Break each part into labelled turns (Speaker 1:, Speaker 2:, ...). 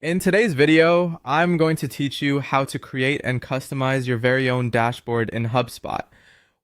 Speaker 1: In today's video, I'm going to teach you how to create and customize your very own dashboard in HubSpot.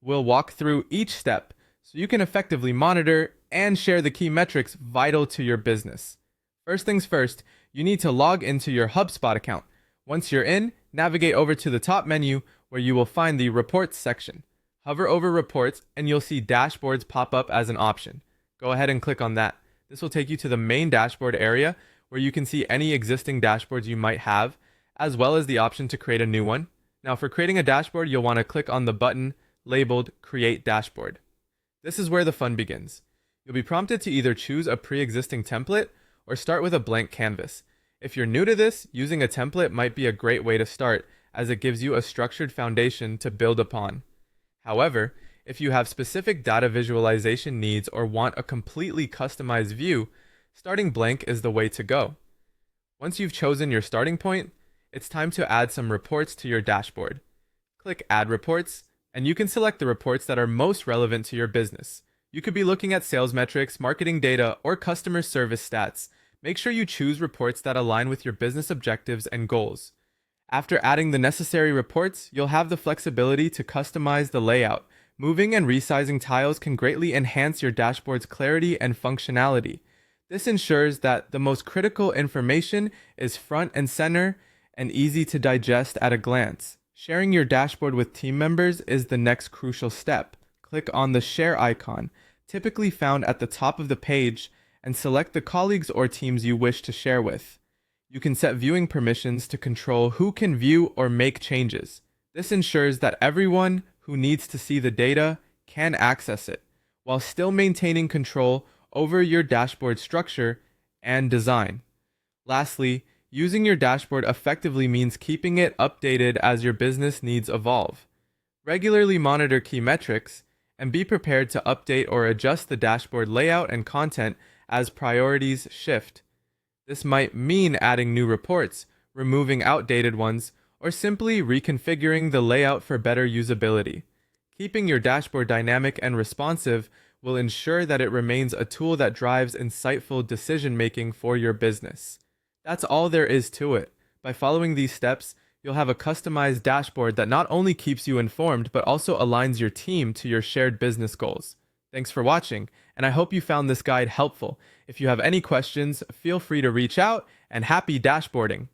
Speaker 1: We'll walk through each step so you can effectively monitor and share the key metrics vital to your business. First things first, you need to log into your HubSpot account. Once you're in, navigate over to the top menu where you will find the Reports section. Hover over Reports and you'll see Dashboards pop up as an option. Go ahead and click on that. This will take you to the main dashboard area where you can see any existing dashboards you might have, as well as the option to create a new one. Now, for creating a dashboard, you'll want to click on the button labeled Create Dashboard. This is where the fun begins. You'll be prompted to either choose a pre-existing template or start with a blank canvas. If you're new to this, using a template might be a great way to start, as it gives you a structured foundation to build upon. However, if you have specific data visualization needs or want a completely customized view, starting blank is the way to go. Once you've chosen your starting point, it's time to add some reports to your dashboard. Click Add Reports, and you can select the reports that are most relevant to your business. You could be looking at sales metrics, marketing data, or customer service stats. Make sure you choose reports that align with your business objectives and goals. After adding the necessary reports, you'll have the flexibility to customize the layout. Moving and resizing tiles can greatly enhance your dashboard's clarity and functionality. This ensures that the most critical information is front and center and easy to digest at a glance. Sharing your dashboard with team members is the next crucial step. Click on the share icon, typically found at the top of the page, and select the colleagues or teams you wish to share with. You can set viewing permissions to control who can view or make changes. This ensures that everyone who needs to see the data can access it, while still maintaining control over your dashboard structure and design. Lastly, using your dashboard effectively means keeping it updated as your business needs evolve. Regularly monitor key metrics and be prepared to update or adjust the dashboard layout and content as priorities shift. This might mean adding new reports, removing outdated ones, or simply reconfiguring the layout for better usability. Keeping your dashboard dynamic and responsive will ensure that it remains a tool that drives insightful decision-making for your business. That's all there is to it. By following these steps, you'll have a customized dashboard that not only keeps you informed, but also aligns your team to your shared business goals. Thanks for watching, and I hope you found this guide helpful. If you have any questions, feel free to reach out, and happy dashboarding!